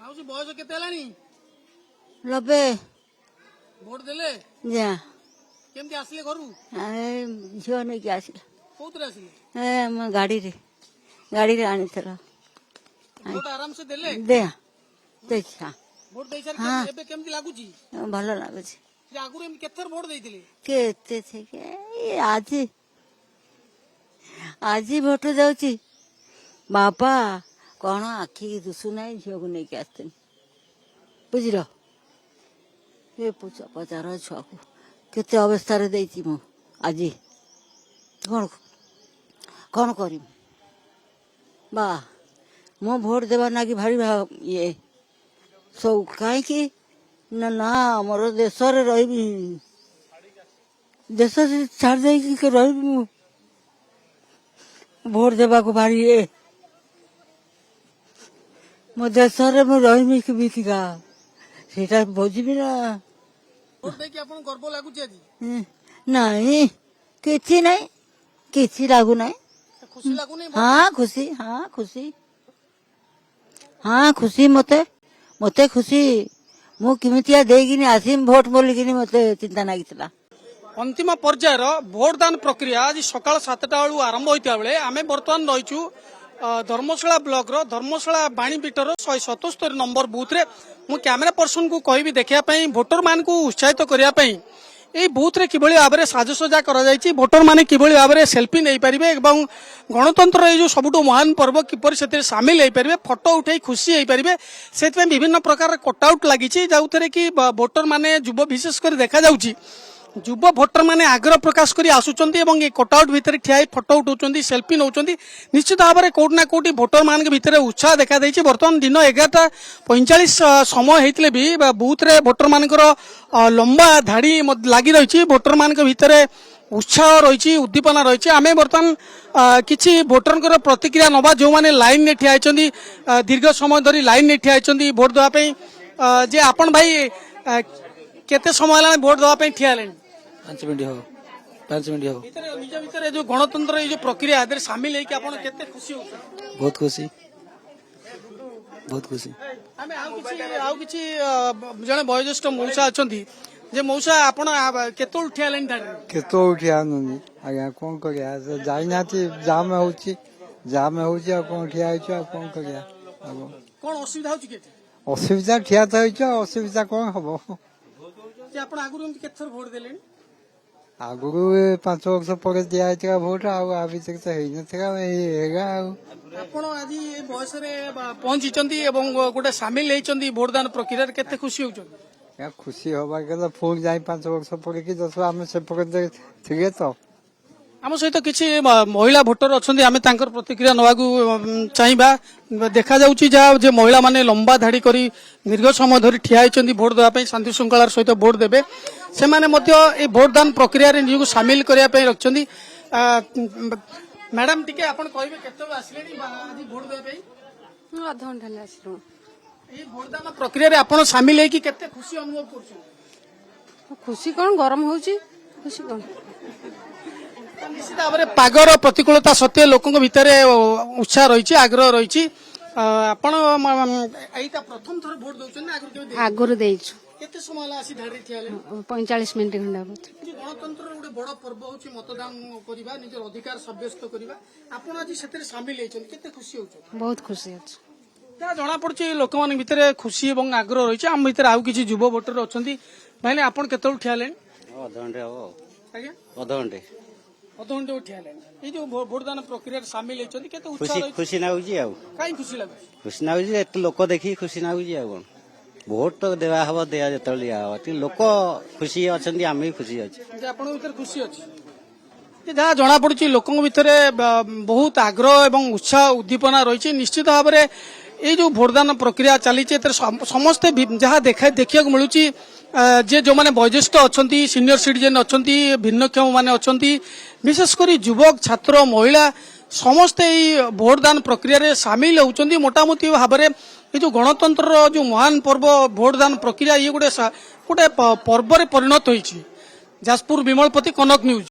माउसी बयस केते हेलानी 90 भोट देले जा केमती आसले घरु झील नहीं कि आसिला कोतरे आसले गाड़ी रे आनी थला भोट आराम से देले दे देखा भोट देई सारी हाँ। एबे केमती लागुची भल लगुच जे आगुर एम केथर भोट देइतिले केते थे के आज भोट जाऊची बापा कौन आखि की दुसु ना झील को नहीं आसते बुझल ये पचार छुआ को केते अवस्था रे देइची मु आज कौन कौन करी बा मो भोट देवा ना कि भारी ये सब कहीं ना ना मोर देश रे रही देश से छाड़ दे रही भोट देवा को भारी ये मो देश रे मु रही बिकिका सेटा बुझबी ना भोट दे के आपन गर्व लागुची आज नहीं किसी नहीं किसी लागू नहीं खुशी लागु नहीं हाँ खुशी हाँ खुशी मते मते खुशी मु किमितिया देगिनी आसीम भोट बोलिकिनी मते चिंता नागितला अंतिम पर्यायर भोटदान प्रक्रिया आज सकाल 7टा बेलू आरंभ होता बेले आम बर्तमान रहीचु धर्मशाला ब्लॉक रो धर्मशाला बाणीपीठर 177 नंबर बूथ रे मु कैमेरा पर्सन को कहबी देखिया भोटर मान को उत्साहित करने এই বুথ রে কিভাবে ভাবে সাজসজ্জা করা যাইছি ভোটর মানে কিভাবে ভাবে সেলফি নেই পারিবে এবং গণতন্ত্র এই যে সবুঠু মহান পর্ব কিপর সেতে সামিল হই পারিবে ফটো উঠাই খুশি হই পারিবে সেতপে বিভিন্ন প্রকার কটআউট লাগিছি যাউথরে কি ভোটর মানে যুব বিশেষ করে দেখা যাଉଛି যুব ভোটর মানে আগ্রহ প্রকাশ করে আসুচন্তি এবং এই কটআউট ভিতরে ঠিয়া ফটো উঠাউচন্তি সেলফি নউচন্তি নিশ্চিত ভাবে কোটি না কোটি ভোটর মান ভিতরে উৎসাহ দেখা দেইছি বর্তমান দিন 11:45 সময় হইতলে বি বুথ রে ভোটর মানकर লম্বা ধাড়ি লাগি রইছি ভোটর মান ভিতরে উৎসাহ রইছি উদ্দীপনা রইছি আমি বর্তমান কিছু ভোটরଙ୍କର প্রতিক্রিয়া নবা যে মানে লাইন নে ঠিয়া আইছন্তি দীর্ঘ সময় ধরি লাইন নে ঠিয়া আইছন্তি ভোট দেওয়া পাই যে আপন ভাই কেতে সময় লাগা ভোট দেওয়া পাই ঠিয়া আলেন 5 मिनट हो 5 मिनट हो निज भितर जो गणतंत्र ये जो प्रक्रिया है सामिल है आपण केते खुशी हो बहुत खुशी आमे आउ किछि जने वयोज्येष्ठ मौसा अछंती जे मौसा आपण केतो उठिया लाइन धाडी केतो उठिया नुनी आया कोन करिया जाई नाती जाम होची आ कोन उठिया आइछ आ कोन करिया कोन असुविधा होची केते असुविधा ठिया त होइछ असुविधा कोन हबो जे आपण आगुरु केथर भोट देलेन आगुरु 5 वर्ष पर दिया आइछ भोट आ अभी तक त हेइ नथगा हेगा आपण आज ए बयस रे पहुंची चंती एवं गोटे शामिल हेचंती भोटदान प्रक्रिया रे केते खुशी होचंती या खुशी होबा के फोन जाई 5 वर्ष पर कि 10 हम से पकड़ थिगे तो आम सहित किसी महिला भोटर अच्छा आम तर प्रतिक्रिया नवाक चाहिए देखा जे महिला माने लंबा धाड़ी करी दीर्घ समय धरी ठिया होती भोट देवाई शांति श्रृंखलार सहित भोट देवे से भोटदान प्रक्रिया निज को सामिल करने रखिंट मैडम टी आप आसले भोट देवाई अध घंटा आसलु भोटदान प्रक्रिया आप सामिल है केते खुशी अनुभव कर खुशी कौन गरम होची खुशी कौन निश्चित भाव में पागर प्रतिकूलता सत्वे लोकों भितर उत्साह रही आग्रह रही प्रथम थर भोट दौरान आगुरु देइछु केते समय आसी धाड़ी ठिया 45 मिनिट खंडा गणतंत्र गोटे बड़ पर्व होची मतदान करबा निजर अधिकार सब्यस्त करबा आपण आज सेते शामिल हेछन केते खुशी होछ बहुत खुशी अछि जा जना पड़छि लोक मान भितर खुशी एवं आग्रह रही आम भितर आउ किछि युवा भोटर अछंती भाई आपण केतल ठिया लेन आधा घंटे हो आज्ञा आधा घंटे उठिया लेन ए जो भोटदान प्रक्रिया सामिल हेछन केते उत्साह खुशी ना होजी आ काई खुशी लागु खुशी ना होजी एत लोक देखि खुशी ना होजी आ कोन भोट तो देवा हबो देया जतल दिया हबो ती लोक खुशी अछंती आमे खुशी अछि जे आपण भीतर खुशी अछि जे जहाँ जना पड़ुछि लोकन भितर बहुत आग्रह एवं उत्साह उद्दीपना रही निश्चित भाव में ये जो भोटदान प्रक्रिया चली समस्ते जहाँ देखा मिलूँ जे जो माने वयोज्येष्ठ अच्छा सीनियर सिटीजन अच्छा भिन्नक्षम माने अच्छा विशेषकर युवक छात्र महिला समस्ते भोटदान प्रक्रिया रे सामिल होउचंदी मोटामोटी भाव में ये जो गणतंत्र जो महान पर्व भोटदान प्रक्रिया ये गोटे पर्व परिणत होइछि। जाजपुर विमलपति कनक न्यूज।